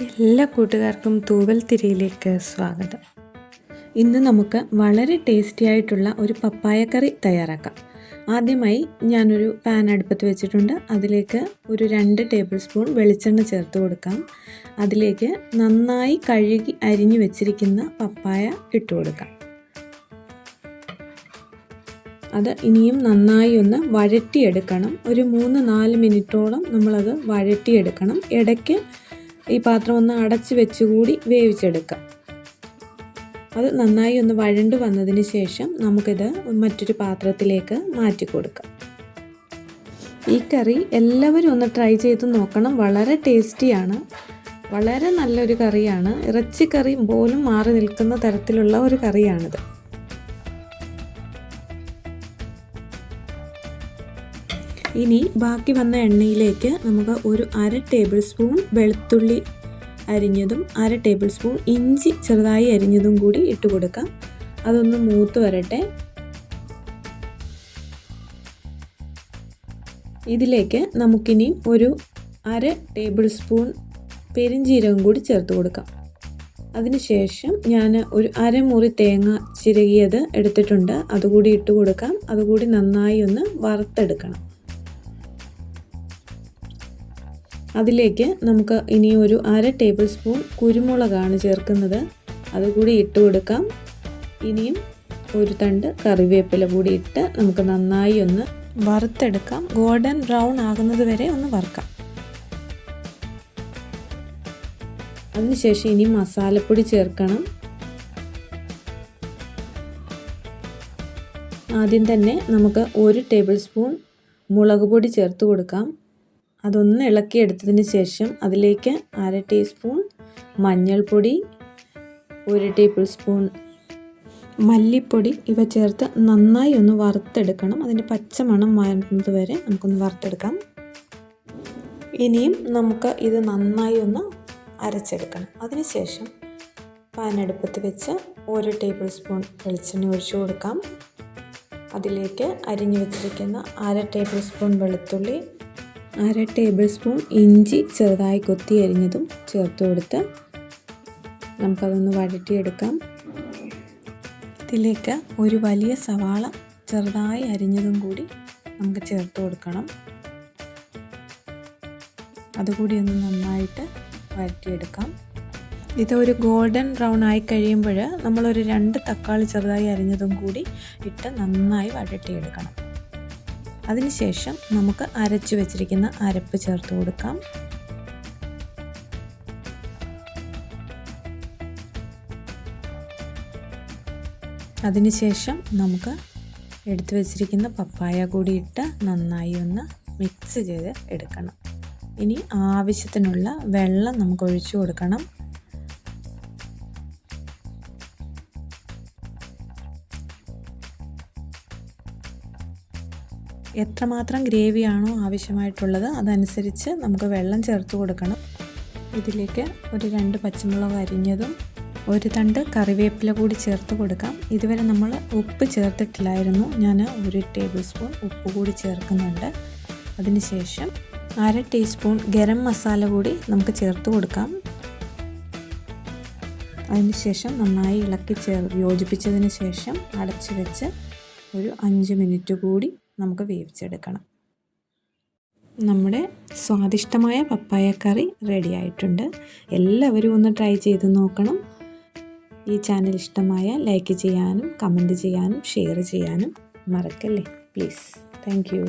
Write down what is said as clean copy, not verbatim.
എല്ലാ കൂട്ടുകാർക്കും തൂവൽ തിരയിലേക്ക് സ്വാഗതം. ഇന്ന് നമുക്ക് വളരെ ടേസ്റ്റി ആയിട്ടുള്ള ഒരു പപ്പായ കറി തയ്യാറാക്കാം. ആദ്യമായി ഞാനൊരു പാൻ അടുപ്പത്ത് വെച്ചിട്ടുണ്ട്. അതിലേക്ക് ഒരു 2 ടേബിൾ സ്പൂൺ വെളിച്ചെണ്ണ ചേർത്ത് കൊടുക്കാം. അതിലേക്ക് നന്നായി കഴുകി അരിഞ്ഞു വെച്ചിരിക്കുന്ന പപ്പായ ഇട്ട് കൊടുക്കാം. അത് ഇനിയും നന്നായി ഒന്ന് വഴറ്റിയെടുക്കണം. ഒരു 3-4 മിനിറ്റോളം നമ്മളത് വഴറ്റിയെടുക്കണം. ഇടയ്ക്ക് ഈ പാത്രം ഒന്ന് അടച്ച് വെച്ചുകൂടി വേവിച്ചെടുക്കാം. അത് നന്നായി ഒന്ന് വഴണ്ട് വന്നതിന് ശേഷം നമുക്കിത് മറ്റൊരു പാത്രത്തിലേക്ക് മാറ്റി കൊടുക്കാം. ഈ കറി എല്ലാവരും ഒന്ന് ട്രൈ ചെയ്ത് നോക്കണം. വളരെ ടേസ്റ്റിയാണ്, വളരെ നല്ലൊരു കറിയാണ്. ഇറച്ചിക്കറി പോലും മാറി നിൽക്കുന്ന തരത്തിലുള്ള ഒരു കറിയാണിത്. ഇനി ബാക്കി വന്ന എണ്ണയിലേക്ക് നമുക്ക് ഒരു 1/2 ടേബിൾ സ്പൂൺ വെളുത്തുള്ളി അരിഞ്ഞതും 1/2 ടേബിൾ സ്പൂൺ ഇഞ്ചി ചെറുതായി അരിഞ്ഞതും കൂടി ഇട്ട് കൊടുക്കാം. അതൊന്ന് മൂത്ത് വരട്ടെ. ഇതിലേക്ക് നമുക്കിനി ഒരു 1/2 ടേബിൾ സ്പൂൺ പെരിഞ്ജീരകം കൂടി ചേർത്ത് കൊടുക്കാം. അതിനുശേഷം ഞാൻ ഒരു 1/2 മുറി തേങ്ങ ചിരകിയത് എടുത്തിട്ടുണ്ട്. അതുകൂടി ഇട്ട് കൊടുക്കാം. അതുകൂടി നന്നായി ഒന്ന് വറുത്തെടുക്കണം. അതിലേക്ക് നമുക്ക് ഇനി ഒരു 1/2 ടേബിൾ സ്പൂൺ കുരുമുളകാണ് ചേർക്കുന്നത്. അതുകൂടി ഇട്ട് കൊടുക്കാം. ഇനിയും ഒരു തണ്ട് കറിവേപ്പില കൂടി ഇട്ട് നമുക്ക് നന്നായി ഒന്ന് വറുത്തെടുക്കാം. ഗോൾഡൻ ബ്രൗൺ ആകുന്നത് വരെ ഒന്ന് വറുക്കാം. അതിനുശേഷം ഇനി മസാലപ്പൊടി ചേർക്കണം. ആദ്യം തന്നെ നമുക്ക് 1 ടേബിൾ സ്പൂൺ മുളക് പൊടി ചേർത്ത് കൊടുക്കാം. അതൊന്ന് ഇളക്കിയെടുത്തതിന് ശേഷം അതിലേക്ക് 1/2 ടീസ്പൂൺ മഞ്ഞൾപ്പൊടി, 1 ടേബിൾ സ്പൂൺ മല്ലിപ്പൊടി ഇവ ചേർത്ത് നന്നായി ഒന്ന് വറുത്തെടുക്കണം. അതിൻ്റെ പച്ചമണം മാറുന്നത് വരെ നമുക്കൊന്ന് വറുത്തെടുക്കാം. ഇനിയും നമുക്ക് ഇത് നന്നായി ഒന്ന് അരച്ചെടുക്കണം. അതിനുശേഷം പാൻ അടുപ്പത്ത് വെച്ച് 1 ടേബിൾ സ്പൂൺ വെളിച്ചെണ്ണ ഒഴിച്ചു കൊടുക്കാം. അതിലേക്ക് അരിഞ്ഞു വെച്ചിരിക്കുന്ന 1/2 ടേബിൾ സ്പൂൺ വെളുത്തുള്ളി, 1/2 ടേബിൾ സ്പൂൺ ഇഞ്ചി ചെറുതായി കൊത്തി അരിഞ്ഞതും ചേർത്ത് കൊടുത്ത് നമുക്കതൊന്ന് വഴറ്റിയെടുക്കാം. ഇതിലേക്ക് ഒരു വലിയ സവാള ചെറുതായി അരിഞ്ഞതും കൂടി നമുക്ക് ചേർത്ത് കൊടുക്കണം. അതുകൂടി ഒന്ന് നന്നായിട്ട് വഴറ്റിയെടുക്കാം. ഇതൊരു ഗോൾഡൻ ബ്രൗൺ ആയി കഴിയുമ്പോൾ നമ്മളൊരു 2 തക്കാളി ചെറുതായി അരിഞ്ഞതും കൂടി ഇട്ട് നന്നായി വഴറ്റിയെടുക്കണം. അതിനുശേഷം നമുക്ക് അരച്ചു വെച്ചിരിക്കുന്ന അരപ്പ് ചേർത്ത് കൊടുക്കാം. അതിനുശേഷം നമുക്ക് എടുത്തു വെച്ചിരിക്കുന്ന പപ്പായ കൂടി ഇട്ട് നന്നായി ഒന്ന് മിക്സ് ചെയ്ത് എടുക്കണം. ഇനി ആവശ്യത്തിനുള്ള വെള്ളം നമുക്ക് ഒഴിച്ചു കൊടുക്കണം. എത്രമാത്രം ഗ്രേവിയാണോ ആവശ്യമായിട്ടുള്ളത് അതനുസരിച്ച് നമുക്ക് വെള്ളം ചേർത്ത് കൊടുക്കണം. ഇതിലേക്ക് ഒരു 2 പച്ചമുളക് അരിഞ്ഞതും 1 തണ്ട് കറിവേപ്പില കൂടി ചേർത്ത് കൊടുക്കാം. ഇതുവരെ നമ്മൾ ഉപ്പ് ചേർത്തിട്ടില്ലായിരുന്നു. ഞാൻ 1 ടേബിൾ സ്പൂൺ ഉപ്പ് കൂടി ചേർക്കുന്നുണ്ട്. അതിനുശേഷം 1/2 ടീസ്പൂൺ ഗരം മസാല കൂടി നമുക്ക് ചേർത്ത് കൊടുക്കാം. അതിനുശേഷം നന്നായി ഇളക്കി യോജിപ്പിച്ചതിന് ശേഷം അടച്ചു വെച്ച് ഒരു 5 മിനിറ്റ് കൂടി നമുക്ക് വേവിച്ചെടുക്കണം. നമ്മുടെ സ്വാദിഷ്ടമായ പപ്പായ കറി റെഡി ആയിട്ടുണ്ട്. എല്ലാവരും ഒന്ന് ട്രൈ ചെയ്ത് നോക്കണം. ഈ ചാനൽ ഇഷ്ടമായ ലൈക്ക് ചെയ്യാനും കമൻറ്റ് ചെയ്യാനും ഷെയർ ചെയ്യാനും മറക്കല്ലേ പ്ലീസ്. Thank you.